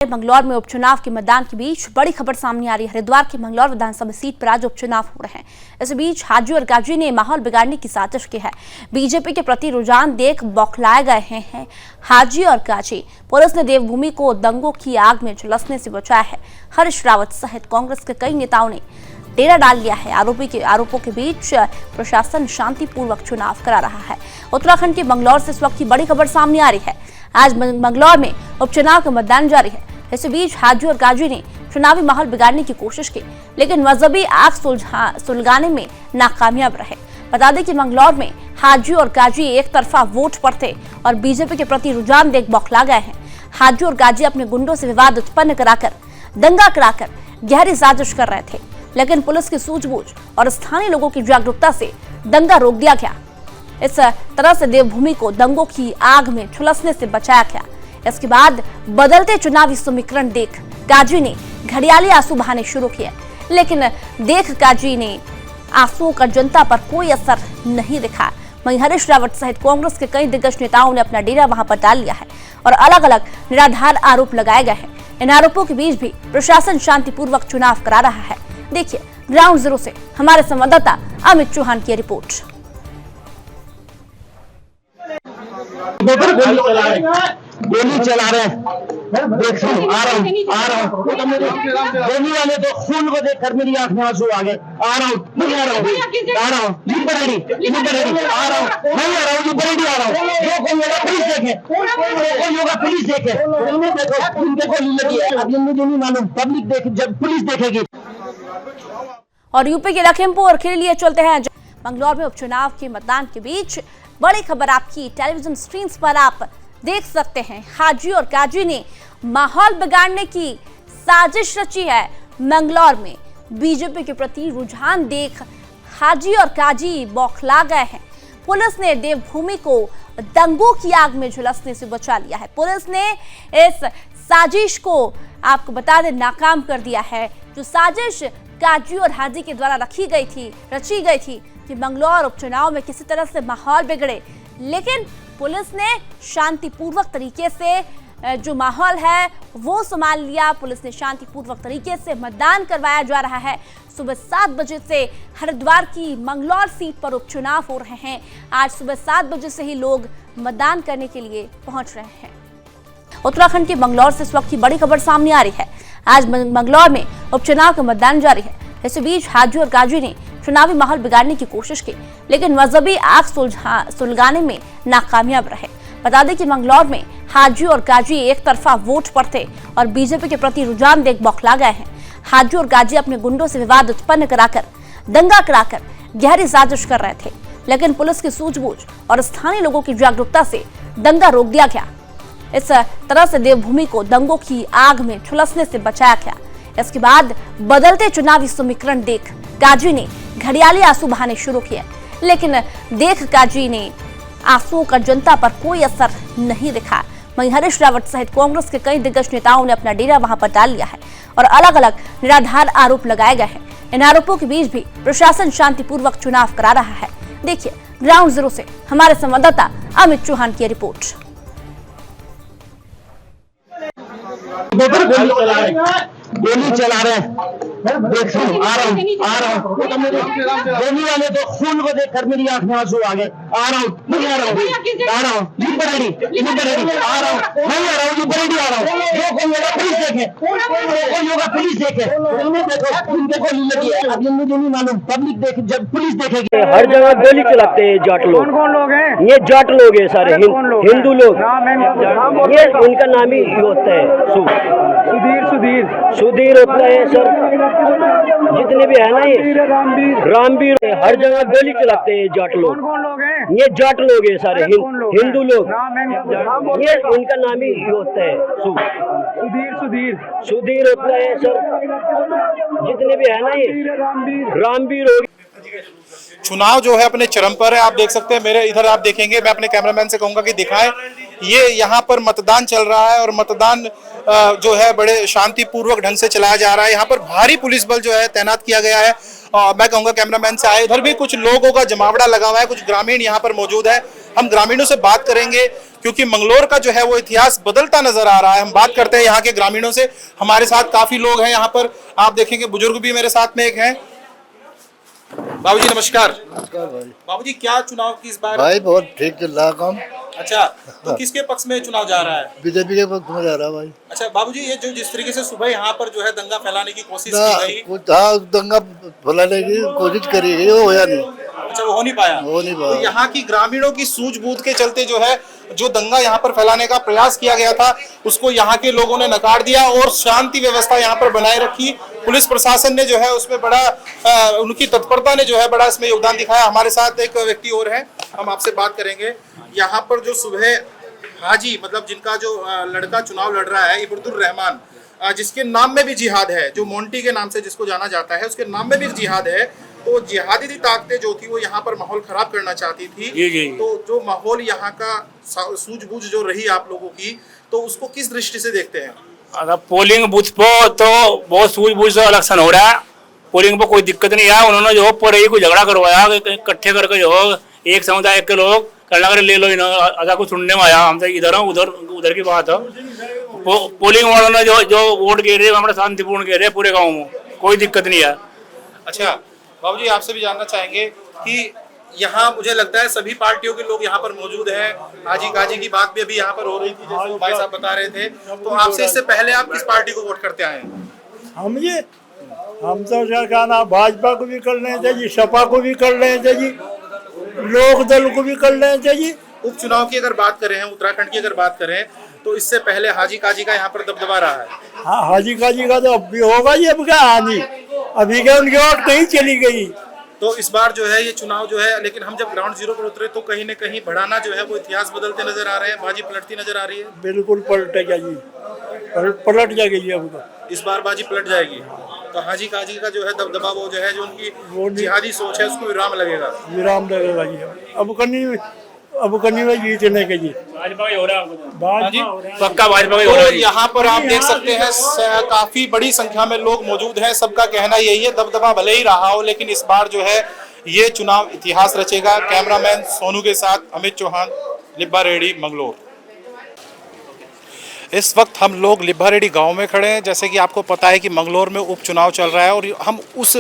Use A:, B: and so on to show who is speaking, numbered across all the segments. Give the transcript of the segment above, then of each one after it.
A: मंगलौर में उपचुनाव के मतदान के बीच बड़ी खबर सामने आ रही है। हरिद्वार की मंगलौर विधानसभा सीट पर आज उपचुनाव हो रहे हैं। इस बीच हाजी और गाजी ने माहौल बिगाड़ने की साजिश की है। बीजेपी के प्रति रुझान देख बौखलाए गए हैं हाजी और गाजी। पुलिस ने देवभूमि को दंगों की आग में झुलसने से बचाया है। हरीश रावत सहित कांग्रेस के कई नेताओं ने डेरा डाल लिया है। आरोपों के बीच प्रशासन शांतिपूर्वक चुनाव करा रहा है। उत्तराखंड के मंगलौर से इस वक्त की बड़ी खबर सामने आ रही है। आज मंगलौर में उपचुनाव का मतदान जारी है। इस बीच हाजी और गाजी ने चुनावी माहौल बिगाड़ने की कोशिश की, लेकिन मजहबी आग सुलगाने में नाकामयाब रहे। बता दें कि मंगलौर में हाजी और गाजी एक तरफा वोट पर थे और बीजेपी के प्रति रुझान देख बौखला गए हैं। हाजी और गाजी अपने गुंडों से विवाद उत्पन्न कराकर दंगा कराकर गहरी साजिश कर रहे थे, लेकिन पुलिस की सूझबूझ और स्थानीय लोगों की जागरूकता से दंगा रोक दिया गया। इस तरह से देवभूमि को दंगों की आग में झुलसने से बचाया गया। इसके बाद बदलते चुनावी समीकरण देख गाजी ने घड़ियाली आंसू बहाने शुरू किए, लेकिन देख गाजी ने आंसुओं का जनता पर कोई असर नहीं दिखा। वहीं हरीश रावत सहित कांग्रेस के कई दिग्गज नेताओं ने अपना डेरा वहां पर डाल लिया है और अलग अलग निराधार आरोप लगाए गए हैं। इन आरोपों के बीच भी प्रशासन शांतिपूर्वक चुनाव करा रहा है। देखिए ग्राउंड जीरो से हमारे संवाददाता अमित चौहान की रिपोर्ट।
B: गोली चला रहे हैं, देख आ रहा हूँ गोली वाले तो खून को देखकर मेरी आंख में आंसू आ गए। आ रहा हूँ नहीं आ रहा हूँ नहीं आ रहा हूँ नहीं आ रहा हूँ। जो कोई होगा पुलिस देखे, कोई होगा पुलिस देखे, देखो उनके गोली लगी है। अब मुझे नहीं मालूम, पब्लिक देखे, जब पुलिस देखेगी।
A: और यूपी के लखीमपुर के लिए चलते हैं। मंगलौर में उपचुनाव के मतदान के बीच बड़ी खबर आपकी टेलीविजन स्क्रीन पर आप देख सकते हैं। हाजी और गाजी ने माहौल बिगाड़ने की साजिश रची है। मंगलौर में बीजेपी के प्रति रुझान देख हाजी और गाजी बौखला गए हैं। पुलिस ने देवभूमि को दंगों की आग में झुलसने से बचा लिया है। पुलिस ने इस साजिश को आपको बता दें नाकाम कर दिया है। जो साजिश गाजी और हाजी के द्वारा रची गई थी कि मंगलौर उपचुनाव में किसी तरह से माहौल बिगड़े, लेकिन पुलिस ने शांतिपूर्वक तरीके से जो माहौल है वो संभाल लिया। पुलिस ने शांतिपूर्वक तरीके से मतदान करवाया जा रहा है। सुबह 7 बजे से हरिद्वार की मंगलौर सीट पर उपचुनाव हो रहे हैं। आज सुबह 7 बजे से ही लोग मतदान करने के लिए पहुंच रहे हैं। उत्तराखंड के मंगलौर से इस वक्त की बड़ी खबर सामने आ रही है। आज मंगलौर में उपचुनाव का मतदान जारी है। इस बीच हाजी और गाजी ने चुनावी माहौल बिगाड़ने की कोशिश की, लेकिन मजहबी आग सुलगाने में नाकामयाब रहे। बता दें कि मंगलौर में हाजी और गाजी एक तरफा वोट पर थे और बीजेपी के प्रति रुझान देख बौखला गए हैं। हाजी और गाजी अपने गुंडों से विवाद उत्पन्न कराकर दंगा कराकर गहरी साजिश कर रहे थे, लेकिन पुलिस की सूझबूझ और स्थानीय लोगों की जागरूकता से दंगा रोक दिया गया। इस तरह से देवभूमि को दंगों की आग में झुलसने से बचाया गया। इसके बाद बदलते चुनावी समीकरण देख गाजी ने घड़ियाली आंसू बहाने शुरू किए, लेकिन देख गाजी ने आंसुओं का जनता पर कोई असर नहीं दिखा। वहीं हरीश रावत सहित कांग्रेस के कई दिग्गज नेताओं ने अपना डेरा वहां पर डाल लिया है और अलग अलग निराधार आरोप लगाए गए हैं। इन आरोपों के बीच भी प्रशासन शांतिपूर्वक चुनाव करा रहा है। देखिए ग्राउंड जीरो से हमारे संवाददाता अमित चौहान की रिपोर्ट।
B: गोली चला रहे हैं, देख आ रहा हूँ गोली वाले तो खून को देखकर मेरी आंख में आंसू आ गए। आ रहा हूँ नहीं आ रहा हूँ जो कोई होगा पुलिस देखे, कोई होगा पुलिस देखे, देखो उनके गोली लगी है। अब मुझे नहीं मालूम, पब्लिक देखे, जब पुलिस देखेगी।
C: हर जगह गोली चलाते हैं जाट लोग।
D: कौन लोग हैं?
C: ये जाट लोग हैं सारे, हिंदू लोग। ये उनका नाम ही होता है सुधीर होता है सर। जितने भी है ना ये रामवीर, हर जगह गोली चलाते हैं जाट लोग।
D: कौन लोग हैं?
C: ये जाट लोग हैं सारे, हिंदू लोग। ये उनका नाम ही होता है सुधीर होता है सर। जितने भी है ना ये रामवीर हो।
E: चुनाव जो है अपने चरम पर है। आप देख सकते हैं, मेरे इधर आप देखेंगे, मैं अपने कैमरामैन से कहूंगा कि दिखाएं। ये यहाँ पर मतदान चल रहा है और मतदान जो है बड़े शांतिपूर्वक ढंग से चलाया जा रहा है। यहाँ पर भारी पुलिस बल जो है तैनात किया गया है मैं कहूंगा कैमरामैन से आए, इधर भी कुछ लोगों का जमावड़ा लगा हुआ है, कुछ ग्रामीण यहाँ पर मौजूद है। हम ग्रामीणों से बात करेंगे क्योंकि मंगलौर का जो है वो इतिहास बदलता नजर आ रहा है। हम बात करते हैं यहाँ के ग्रामीणों से। हमारे साथ काफी लोग हैं यहाँ पर, आप देखेंगे बुजुर्ग भी मेरे साथ में एक हैं। बाबूजी नमस्कार। बाबूजी क्या चुनाव की इस बार?
D: भाई बहुत ठीक चल रहा काम।
E: अच्छा, तो किसके पक्ष में चुनाव जा रहा है?
D: बीजेपी के पक्ष में जा रहा भाई।
E: अच्छा बाबूजी, ये जो जिस तरीके से सुबह यहाँ पर जो है दंगा फैलाने की कोशिश की गई,
D: दंगा फैलाने की कोशिश करी गई, वो होया नहीं।
E: अच्छा, वो हो नहीं पाया। तो यहाँ की ग्रामीणों की सूझबूझ के चलते जो है जो दंगा यहाँ पर फैलाने का प्रयास किया गया था उसको यहाँ के लोगों ने नकार दिया और शांति व्यवस्था यहाँ पर बनाए रखी। पुलिस प्रशासन ने जो है उसमें बड़ा उनकी तत्परता ने जो है बड़ा इसमें योगदान दिखाया। हमारे साथ एक व्यक्ति और है, हम आपसे बात करेंगे। यहाँ पर जो सुबह हाजी मतलब जिनका जो लड़का चुनाव लड़ रहा है इब्रादुर रहमान, जिसके नाम में भी जिहाद है, जो मोंटी के नाम से जिसको जाना जाता है, उसके नाम में भी जिहाद है। तो जिहादी ताकतें जो थी वो यहाँ पर माहौल खराब करना चाहती थी। तो जो माहौल यहाँ का सूझबूझ जो रही आप लोगों की, तो उसको किस दृष्टि से देखते हैं?
F: अगर पोलिंग बूथ पर तो बहुत सूझबूझ से इलेक्शन हो रहा है। पोलिंग पर कोई दिक्कत नहीं है। उन्होंने जो पर ही कोई झगड़ा करवाया इकट्ठे करके जो एक समुदाय के लोग करना ले लो, अगर कुछ सुनने में आया। हम तो इधर उधर की बात है। पोलिंग वालों ने जो वोट गिर रहे हमारे शांतिपूर्ण गिर रहे पूरे गाँव में, कोई दिक्कत नहीं है।
E: अच्छा बाबूजी, आपसे भी जानना चाहेंगे कि यहाँ मुझे लगता है सभी पार्टियों के लोग यहाँ पर मौजूद हैं। हाजी काजी की बात भी अभी यहाँ पर हो रही थी, जैसे भाई साहब बता रहे थे। तो आपसे इससे पहले आप किस पार्टी को वोट करते आए?
D: हम तो क्या ना भाजपा को भी कर रहे थे जी, सपा को भी कर रहे थे जी, लोक दल को भी कर रहे थे जी।
E: उपचुनाव की अगर बात करें, उत्तराखंड की अगर बात करें, तो इससे पहले हाजी काजी का यहाँ पर दबदबा रहा है।
D: हाँ, हाजी काजी का तो अब भी होगा जी। अब क्या हाजी, अभी क्या उनकी वोट कहीं चली गई।
E: तो इस बार जो है ये चुनाव जो है, लेकिन हम जब ग्राउंड जीरो पर उतरे तो कहीं न कहीं बढ़ाना जो है वो इतिहास बदलते नजर आ रहे हैं, बाजी पलटती नजर आ रही है।
D: बिल्कुल पलटेगा जी, पलट जाएगी अब तो।
E: इस बार बाजी पलट जाएगी। तो हाजी काजी का जो है दबदबा वो जो है जो उनकी जिहादी सोच है उसको विराम लगेगा।
D: विराम लगेगा जी। अब कन्नी में जीतने के जी
F: भाजपा ही हो रहा है,
E: पक्का भाजपा ही हो रहा है। यहाँ पर आप देख सकते हैं काफी बड़ी संख्या में लोग मौजूद हैं। सबका कहना यही है दबदबा भले ही रहा हो, लेकिन इस बार जो है ये चुनाव इतिहास रचेगा। कैमरामैन सोनू के साथ अमित चौहान, लिब्बा रेडी, मंगलौर। इस वक्त हम लोग लिब्बा रेडी गांव में खड़े हैं। जैसे कि आपको पता है कि मंगलौर में उपचुनाव चल रहा है और हम उस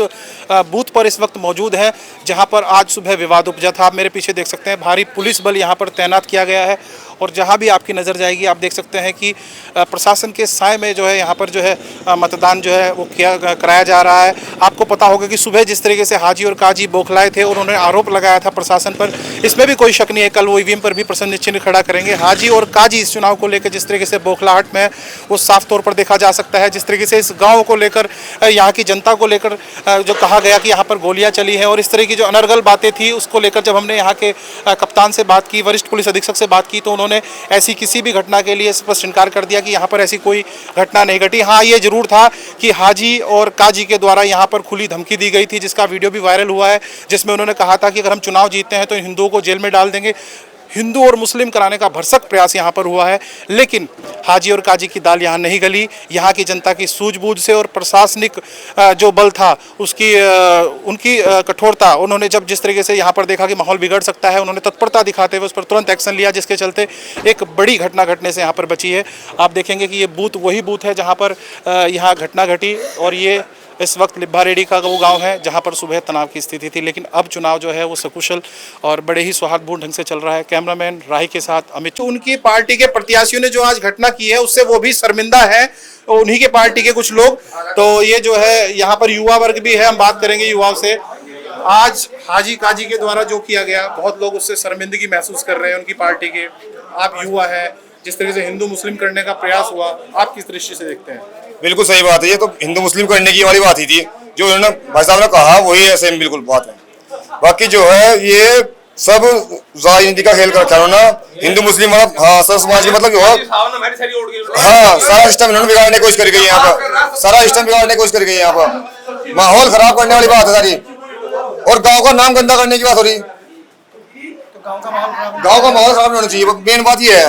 E: बूथ पर इस वक्त मौजूद हैं जहां पर आज सुबह विवाद उपजा था। आप मेरे पीछे देख सकते हैं भारी पुलिस बल यहां पर तैनात किया गया है और जहां भी आपकी नज़र जाएगी आप देख सकते हैं कि प्रशासन के साए में जो है यहाँ पर जो है मतदान जो है वो कराया जा रहा है। आपको पता होगा कि सुबह जिस तरीके से हाजी और काजी बौखलाए थे और उन्होंने आरोप लगाया था प्रशासन पर, इसमें भी कोई शक नहीं है कल वो ईवीएम पर भी प्रश्न चिन्ह खड़ा करेंगे। हाजी और काजी इस चुनाव को लेकर जिस तरीके से बौखलाहट में वो साफ तौर पर देखा जा सकता है। जिस तरीके से इस गाँव को लेकर, यहाँ की जनता को लेकर जो कहा गया कि यहाँ पर गोलियाँ चली हैं और इस तरह की जो अनर्गल बातें थी उसको लेकर जब हमने यहाँ के कप्तान से बात की, वरिष्ठ पुलिस अधीक्षक से बात की, तो उन्होंने ऐसी किसी भी घटना के लिए स्पष्ट इनकार कर दिया कि यहाँ पर ऐसी कोई घटना नहीं घटी। हाँ, ये जरूर था कि हाजी और काजी के द्वारा यहाँ पर खुली धमकी दी गई थी, जिसका वीडियो भी वायरल हुआ है, जिसमें उन्होंने कहा था कि अगर हम चुनाव जीतते हैं तो हिंदुओं को जेल में डाल देंगे। हिंदू और मुस्लिम कराने का भरसक प्रयास यहाँ पर हुआ है, लेकिन हाजी और काजी की दाल यहाँ नहीं गली। यहाँ की जनता की सूझबूझ से और प्रशासनिक जो बल था उसकी उनकी कठोरता, उन्होंने जब जिस तरीके से यहाँ पर देखा कि माहौल बिगड़ सकता है, उन्होंने तत्परता दिखाते हुए उस पर तुरंत एक्शन लिया, जिसके चलते एक बड़ी घटना घटने से यहाँ पर बची है। आप देखेंगे कि ये बूथ वही बूथ है जहाँ पर यहाँ घटना घटी और ये इस वक्त लिब्बा रेडी का वो गांव है जहां पर सुबह तनाव की स्थिति थी, लेकिन अब चुनाव जो है वो सकुशल और बड़े ही सौहार्दपूर्ण ढंग से चल रहा है। कैमरामैन राही के साथ अमित। उनकी पार्टी के प्रत्याशियों ने जो आज घटना की है उससे वो भी शर्मिंदा है, उन्हीं के पार्टी के कुछ लोग। तो ये जो है यहाँ पर युवा वर्ग भी है, हम बात करेंगे युवाओं से। आज हाजी काजी के द्वारा जो किया गया, बहुत लोग उससे शर्मिंदगी महसूस कर रहे हैं उनकी पार्टी के। आप युवा है, जिस तरह से हिंदू मुस्लिम करने का प्रयास हुआ, आप किस दृष्टि से देखते हैं?
G: बिल्कुल सही बात है, ये तो हिंदू मुस्लिम करने की वाली बात ही थी, जो उन्होंने भाई साहब ने कहा वही ऐसे बिल्कुल बात है। बाकी जो है ये सब राजनीति का खेल कर रखा है उन्होंने, हिंदू मुस्लिम वाला। हाँ, सब समाज की मतलब हाँ, सारा सिस्टम इन्होंने बिगाड़ने की कोशिश करी गई यहाँ पर, सारा सिस्टम बिगाड़ने की कोशिश करी गई यहाँ पर, माहौल खराब करने वाली बात है सारी, और गाँव का नाम गंदा करने की बात हो रही। गाँव का माहौल खराब नहीं होना चाहिए, मेन बात ये है।